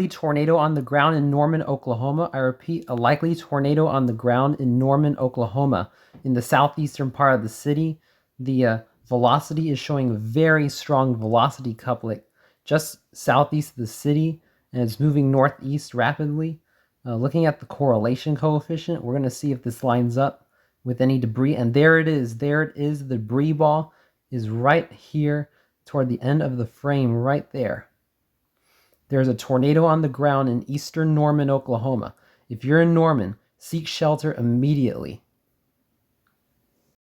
Tornado on the ground in Norman, Oklahoma. I repeat, a likely tornado on the ground in Norman, Oklahoma, in the southeastern part of the city. The velocity is showing a very strong velocity coupling just southeast of the city, and it's moving northeast rapidly. Looking at the correlation coefficient, we're going to see if this lines up with any debris. And there it is. There it is. The debris ball is right here toward the end of the frame right there. There's a tornado on the ground in eastern Norman, Oklahoma. If you're in Norman, seek shelter immediately.